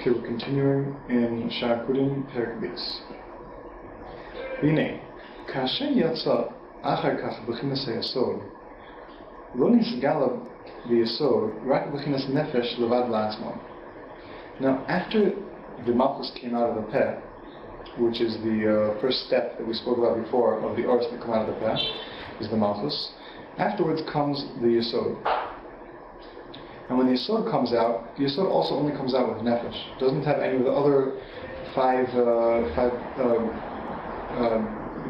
Okay, we're continuing in Shakudim Perkbis. Hine, כאשר יצא אחר כך בחינת היסוד, לא נסגל ביסוד רק בחינת נפש לבד לעצמו. Now, after the malchus came out of the peh, which is the first step that we spoke about before of the ors that come out of the peh, is the malchus. Afterwards comes the yesod. And when the yesod comes out, the yesod also only comes out with nefesh. It doesn't have any of the other five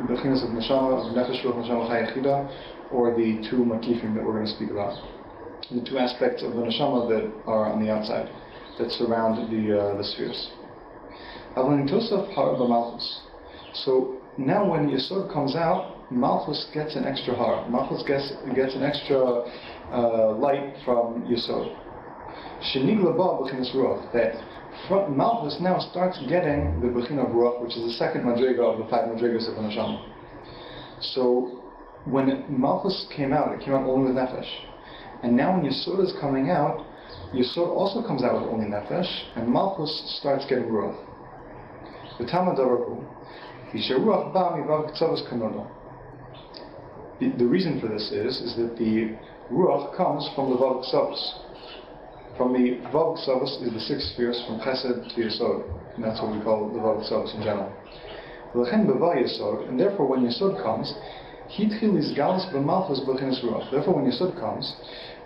bechinas of neshama, of nefesh, ruach, neshama, chai, yechida, or the two makifim that we're going to speak about. The two aspects of the neshama that are on the outside, that surround the spheres. So now when yesod comes out, malchus gets an extra har. Malchus gets an extra light from yesod. That from malchus now starts getting the bechin of ruach, which is the second madrega of the five madregas of the neshama. So when malchus came out, it came out only with nefesh. And now when yesod is coming out, yesod also comes out with only nefesh, and malchus starts getting ruach. The reason for this is that the ruach comes from the vav ksavos. From the vav ksavos is the six spheres from chesed to yesod, and that's what we call the vav ksavos in general. And therefore, when yesod comes, therefore, when yesod comes,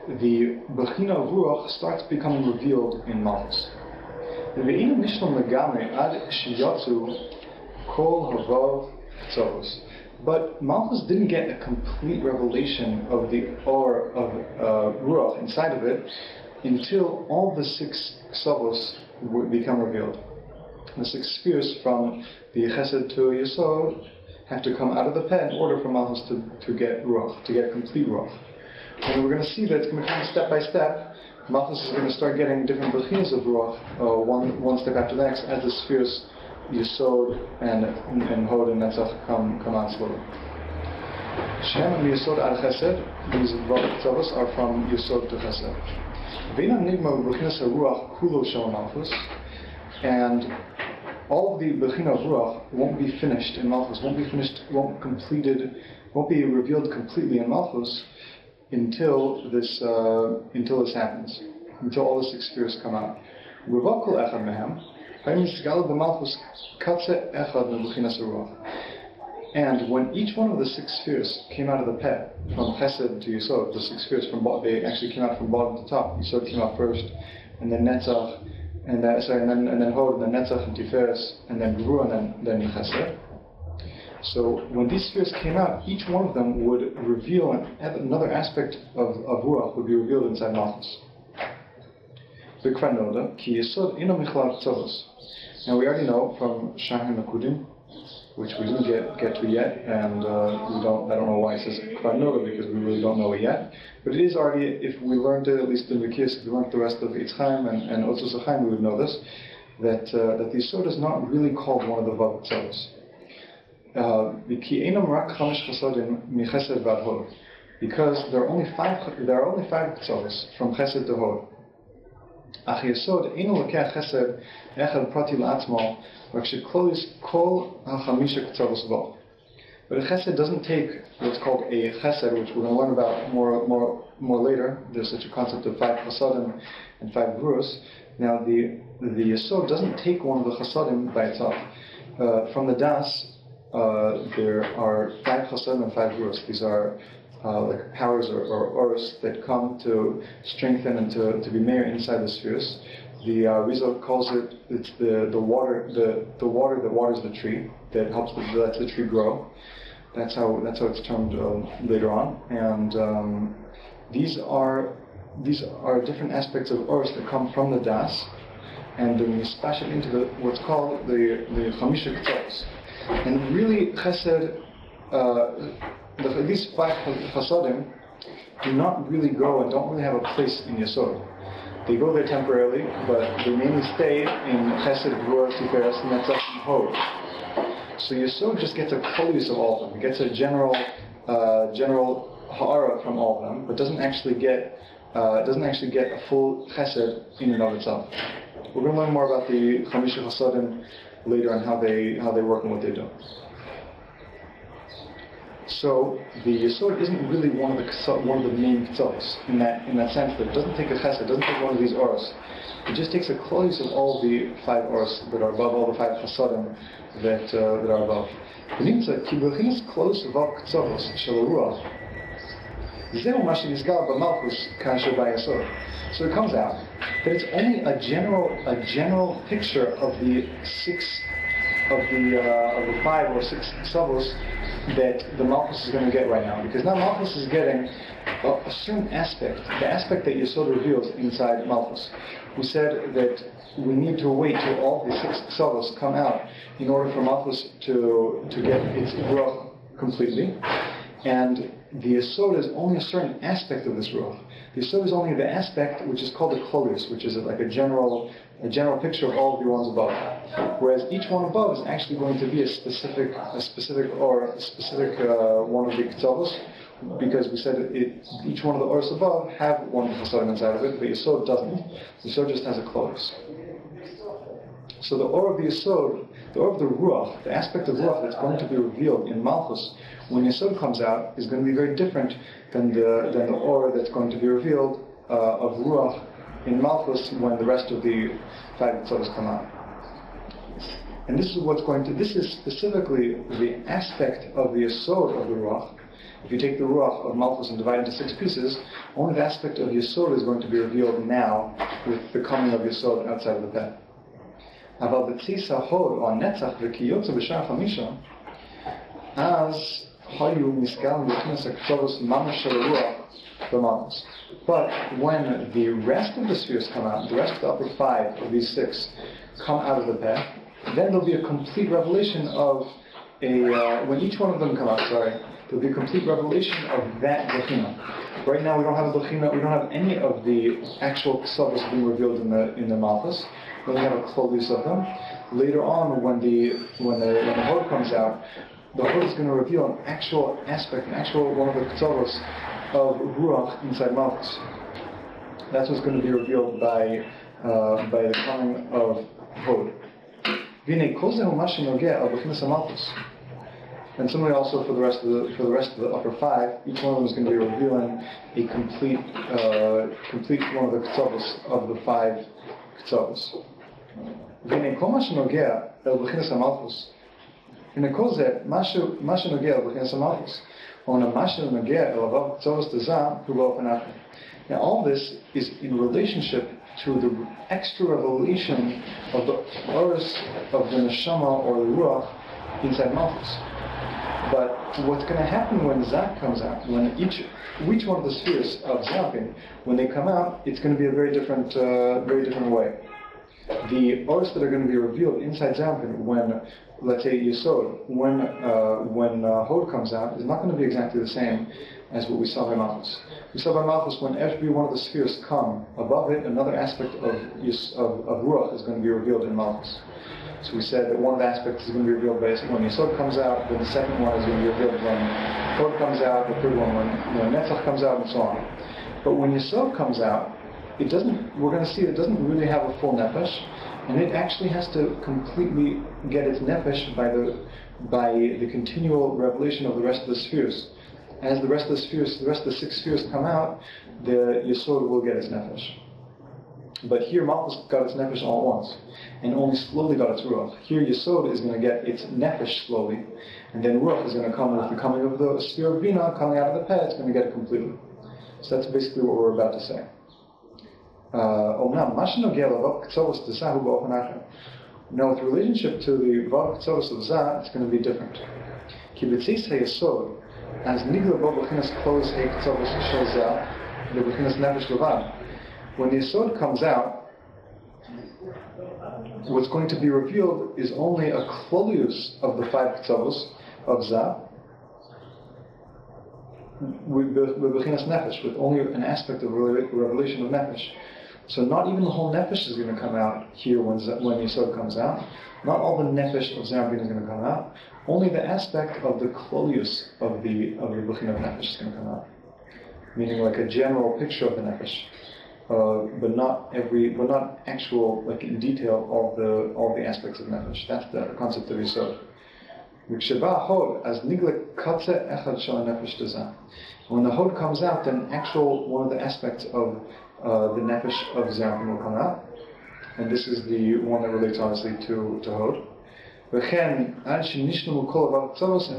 the bechina of ruach starts becoming revealed in malchus. But malchus didn't get a complete revelation of the or of ruach inside of it until all the six ksavos become revealed. The six spheres from the chesed to yesod have to come out of the peh in order for malchus to get ruach, to get complete ruach. And we're going to see that it's going to come step by step. Malchus is going to start getting different bechinas of ruach, one step after the next, as the spheres yesod and hod and netzach come out slowly. Shem and yesod ad chesed, these vav ksavos are from yesod to chesed. Ve'inam nigma bechinas haruach kulo shel malchus, and all of the bechina of ruach won't be finished in malchus, won't be revealed completely in malchus until this happens, until all the six spheres come out. And when each one of the six spheres came out of the peh, from chesed to yesod, the six spheres they actually came out from bottom to top. Yesod came out first, and then netzach, and then hod, and then netzach and tiferes, and then ruach, and then chesed. So when these spheres came out, each one of them would reveal another aspect of ruach would be revealed inside malchus. Now we already know from Shahar Nakudim, which we didn't get to yet, and I don't know why it says Kvarnoda, because we really don't know it yet. But it is already, if we learned it, at least in the Kias, if we learned the rest of Otzros Chaim and Otzros Chaim, we would know this, that the Yesod is not really called one of the Vav Ksavos. Because there are only five ksavos from chesed to hod. Ach yesod eino lokech chesed echad prati la'atzmo, v'ksheklolis kol hachamisha ksavos bo. But a chesed doesn't take what's called a chesed, which we're going to learn about more later. There's such a concept of five chasadim and five gurus. Now the yesod doesn't take one of the chasadim by itself. From the das, there are five chasadim and five gurus. These are like powers or oros that come to strengthen and to be mayor inside the spheres. The Rizal calls it's the water that waters the tree, that lets the tree grow. That's how it's termed later on. And these are different aspects of oros that come from the das, and then we splash it into what's called the chamisha ksavos. And really, chesed, these five chasadim do not really go and don't really have a place in yesod. They go there temporarily, but they mainly stay in chesed, ruach, tiferes, netzach, and hod. So yesod just gets a kolis of all of them. It gets a general ha'ara from all of them, but doesn't actually get a full chesed in and of itself. We're going to learn more about the Chamisha Chasadim later on how they work and what they do. So the Yesod isn't really one of the main Ketzavos in that sense that it doesn't take a Chesed, it doesn't take one of these Oros. It just takes a Klolis of all the 5 Oros that are above, all the 5 Chasadim that are above. ונמצא כי בחינת כלולוס ובב קצובוס של הרוח זהו מה שנסגר במלכוס כאשר ביסוד. So it comes out that it's only a general picture of the 5 or 6 ksavos that the Malchus is going to get right now, because now Malchus is getting a certain aspect, the aspect that Yesod reveals inside Malchus. We said that we need to wait till all the 6 ksavos come out in order for Malchus to get its ruach completely, and the Yesod is only a certain aspect of this ruach. The Yesod is only the aspect which is called the Klolius, which is like a general picture of all of the ones above. Whereas each one above is actually going to be a specific one of the Ketzavos, because we said each one of the Oros above have one of the Chasadim inside of it, but Yesod doesn't. Yesod just has a Klolius. So the Or of the Yesod, the Or of the Ruach, the aspect of Ruach that's going to be revealed in Malchus, when Yesod comes out, is going to be very different than the Or that's going to be revealed of Ruach in Malchus when the rest of the 5 Ketzavos come out. And this is specifically the aspect of the Yesod of the Ruach. If you take the Ruach of Malchus and divide it into 6 pieces, only the aspect of Yesod is going to be revealed now with the coming of Yesod outside of the Peh. אבל בבסיס ההוד או הנצח וכיוצא בשער חמישה, אז היו מסגר מבחינת הקצובוס ממש של הרוח במלכוס. But when the rest of the spheres come out, the rest of the upper 5 of these 6 come out of the Peh, then there'll be a complete revelation of when each one of them come out, there'll be a complete revelation of that Bechina. Right now we don't have a Bechina, we don't have any of the actual Ksavos being revealed in the Malchus. We only have a Klolius of them. Later on, when the Hod comes out, the Hod is going to reveal an actual aspect, one of the Ksavos of Ruach inside Malchus. That's what's going to be revealed by the coming of Hod. And similarly also for the rest of the upper 5, each one of them is going to be revealing a complete one of the Ketzavos of the 5 Ketzavos. והנה כל מה שנוגע אל בחינת המלכוס, הנה כל זה מה שנוגע אל בחינת המלכוס, או מה שנוגע אל הבב קצובוס דזה הוא באופן אחר. Now all this is in relationship to the extra revelation of the Oros of the Neshama or the Ruach inside Malchus. But what's going to happen when Zak comes out, when each one of the spheres of Zapin, when they come out, it's going to be a very different way. The Oros that are going to be revealed inside Zapin when, let's say, Yesod, when Hod comes out, is not going to be exactly the same as what we saw by Malchus. We saw by Malchus when every one of the spheres come above it, another aspect of Ruach is going to be revealed in Malchus. So we said that one of the aspects is going to be revealed when Yesod comes out, then the second one is going to be revealed when Hod comes out, the third one when Netzach comes out, and so on. But when Yesod comes out, we're going to see it doesn't really have a full nefesh, and it actually has to completely get its nefesh by the continual revelation of the rest of the spheres. As the rest of the 6 spheres come out, the Yesod will get its nefesh. But here Malchus got its nefesh all at once, and only slowly got its ruach. Here Yesod is going to get its nefesh slowly, and then ruach is going to come with the coming of the sphere of Bina, coming out of the Peh, it's going to get it completely. So that's basically what we're about to say. Now, with relationship to the Vav Ketzavos of Zah, it's going to be different. As nigla bo b'chinas klos hei Ketzavos shel Zah, the b'chinas nefesh levad. When the Yesod comes out, what's going to be revealed is only a Klolius of the 5 Ketzavos of Zah, with b'chinas nefesh, with only an aspect of revelation of nefesh. So not even the whole nefesh is going to come out here when Yesod comes out. Not all the nefesh of Zambin is going to come out. Only the aspect of the Klolius of the b'chin of nefesh is going to come out. Meaning like a general picture of the nefesh. but not actual, like in detail, all the aspects of nefesh. That's the concept of Yesod. When the Hod comes out, then one of the aspects of the nefesh of Zerpin will come out, and this is the one that relates obviously to Hod. And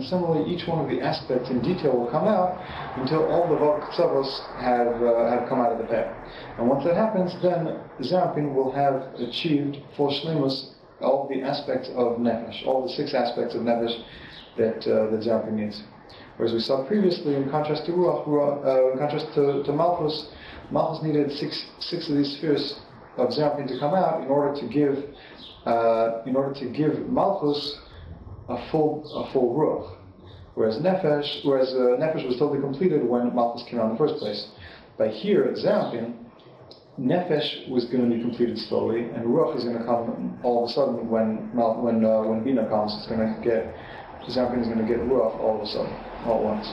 similarly, each one of the aspects in detail will come out until all the Vav Tzavos have come out of the pair. And once that happens, then Zerpin will have achieved full shleimus, all the aspects of nefesh, all the 6 aspects of nefesh that Zerpin needs. Whereas we saw previously, in contrast to Ruach, in contrast to Malchus, Malchus needed six of these spheres of Zerpin to come out in order to give Malchus a full Ruach. Whereas Nefesh was totally completed when Malchus came out in the first place. By here at Zerpin, Nefesh was going to be completed slowly, and Ruach is going to come all of a sudden when Bina comes. Zerpin is going to get Ruach all of a sudden, all at once.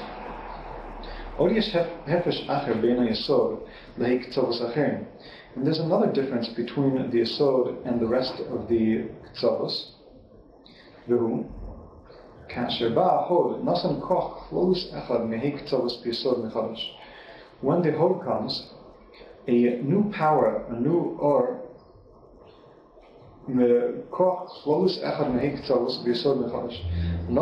And there's another difference between the Yesod and the rest of the Tzavos. When the Hod comes, a new power, a new or, another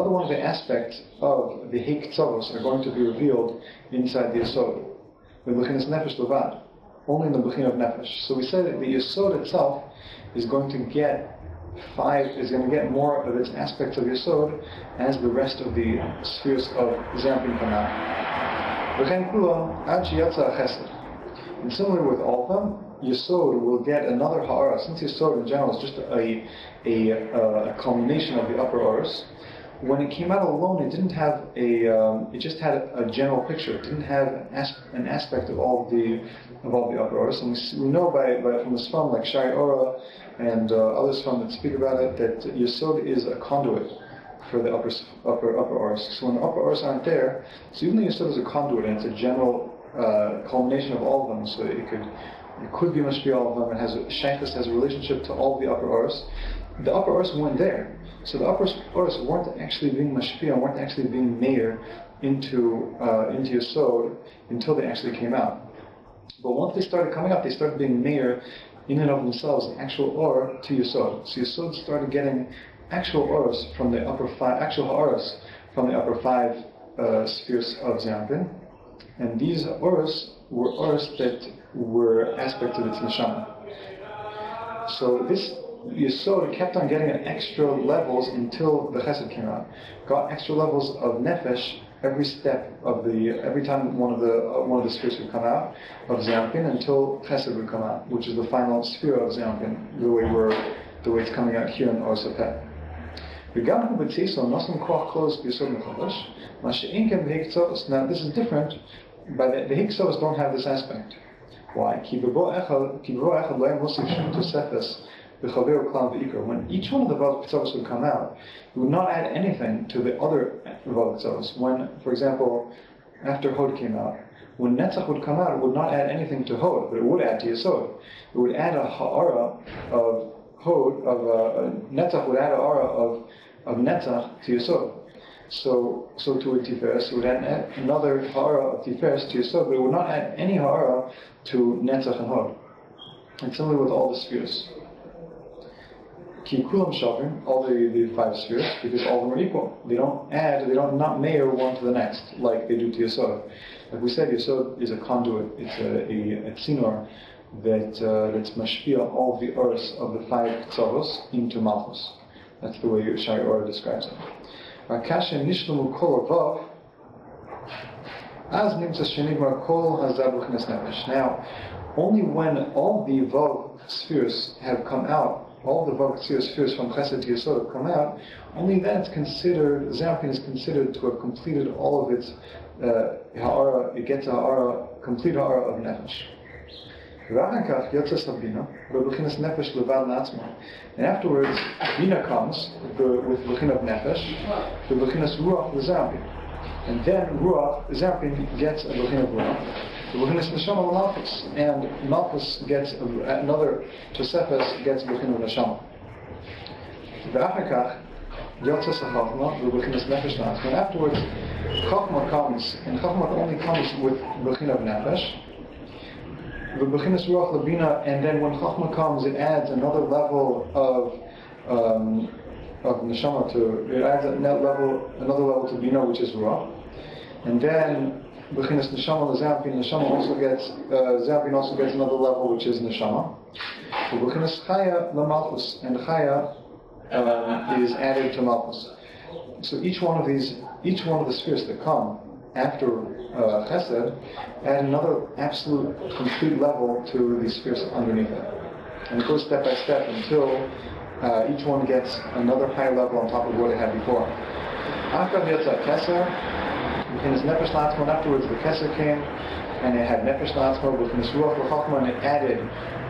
one of the aspects of the Heik Tzavos are going to be revealed inside the Yesod. Only in the Bechin of Nefesh. So we say that the Yesod itself is going to get more of its aspects of Yesod as the rest of the spheres of Zerpin come out. And similar with all of them, Yesod will get another Ha'ara. Since Yesod in general is just a culmination of the upper Oros, when it came out alone, it didn't have it just had a general picture. It didn't have an aspect of all the upper Oros. And we know from the Sfam like Shai Ora and other Sfam that speak about it that Yesod is a conduit for the upper Oros. So when the upper Oros aren't there, so even the Yesod is a conduit and it's a general culmination of all of them. So it could be mashpia all of them. It has a relationship to all the upper Oros. The upper Oros weren't there. So the upper Oros weren't actually being mashpia, weren't actually being meir into Yesod until they actually came out. But once they started coming out, they started being meir in and of themselves, actual or to Yesod. So Yesod started getting actual Oros from the upper 5, actual Ha'aros from the upper 5 spheres of Zerpin. And these Oros were Oros that were aspects of its neshama. So this Yesod kept on getting extra levels until the Chesed came out. Got extra levels of Nefesh every time one of the spheres would come out of Zerpin until Chesed would come out, which is the final sphere of Zerpin, the way it's coming out here in Oros HaPeh. Now this is different, but the Heik Tzavos don't have this aspect. Why? When each one of the Vav Tzavos would come out, it would not add anything to the other Vav Tzavos. When, for example, after Hod came out, when Netzach would come out, it would not add anything to Hod, but it would add to Yesod. It would add a Ha'ara of Hod, Netzach would add a Ha'ara of Netzach to Yesod. So to a Tiferes, it would add another Ha'ara of Tiferes to Yesod, but it would not add any Ha'ara to Netzach and Hod. And similarly with all the spheres. Ki kulam shavim, all the 5 spheres, because all of them are equal. They don't not meir one to the next like they do to Yesod. Like we said, Yesod is a conduit. It's a tzinor that's mashpia all the Oros of the 5 tzavos into Malchus. That's the way Shai Ora describes it. Akasha nishlumu kol avav as nimtza shenigmar kol hazad b'chines nefesh. Now, only when all the Vav spheres have come out, all the Vav spheres from Chesed to Yesod have come out, only then it's considered, Zerpin is considered to have completed all of its Ha'ara, it gets a Ha'ara, complete Ha'ara of Nefesh. And afterwards, Bina comes with Bechin of Nefesh, the Bechinas Ruach, the Zerpin. And then Ruach, Zerpin gets a Bechin of Ruach. B'chinas neshama l'malchus, and malchus gets another Tosefes gets b'chinas neshama. V'achar kach yotzes ha'chachma b'chinas nefesh la'atzma. And afterwards, chachma comes, and chachma only comes with b'chinas nefesh. V'chinas ruach l'bina, and then when chachma comes, it adds another level of neshama to, it adds another level to bina, which is ruach. And then b'chinas neshama l'zampin, neshama also gets, zampin also gets another level, which is neshama. B'chinas chaya l'malchus, and chaya is added to malchus. So each one of the spheres that come after chesed add another absolute complete level to the spheres underneath it. And it goes step by step until each one gets another high level on top of what it had before. After afterwards the keser came, and it had nefesh la'atzma, b'chinas ruach l'chachma, and it added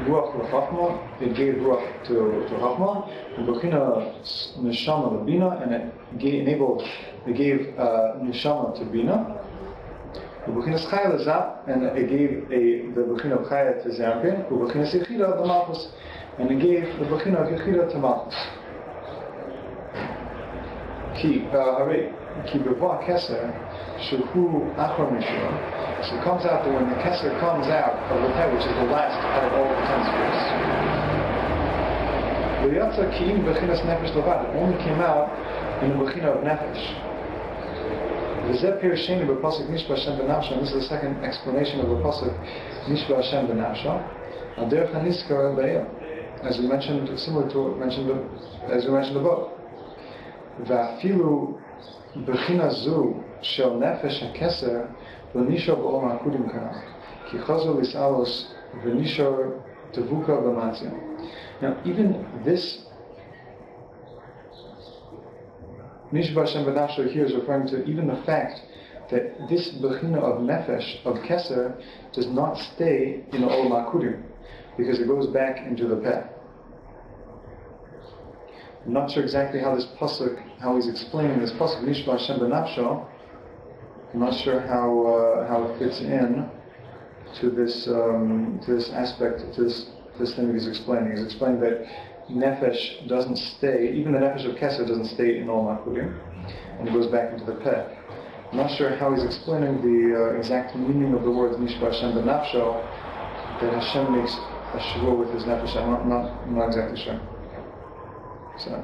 ruach l'chachma. It gave ruach to chachma, b'chinas neshama l'bina, and it gave neshama to bina. B'chinas chaya l'zap, and it gave the b'china of chaya to zampin. B'chinas yechida the malchus, and it gave the b'china of yechida to malchus. Ki b'va keser shuhu achar mishra. So it comes out that when the keser comes out of the peh, which is the last out of all the 10 spheres, v'yatza ki'im b'chinas nefesh levad. It only came out in the b'china of nefesh. V'zeh pirisheni b'pasuk nishba Hashem b'nafsha. This is the second explanation of the pasuk nishba Hashem b'nafsha. Al derech haniskar be'el, as we mentioned, similar to what as we mentioned above. V'afilu b'china zu shel nefesh hakeser v'nishor b'ol ma'akudim kana ki chazo lisalos v'nishor tevuka b'matzia. Now, even this Nishba Hashem b'nafsho here is referring to even the fact that this b'china of nefesh, of keser, does not stay in the ol ma'akudim, because it goes back into the peh. I'm not sure exactly how he's explaining this pasuk, Nishba Hashem b'nafsho. I'm not sure how it fits in to this aspect, to this thing that he's explaining. He's explaining that nefesh doesn't stay, even the nefesh of keser doesn't stay in all makudim, and it goes back into the peh. I'm not sure how he's explaining the exact meaning of the words Nishba Hashem b'nafsho, that Hashem makes a shvur with his nefesh. I'm not exactly sure. So.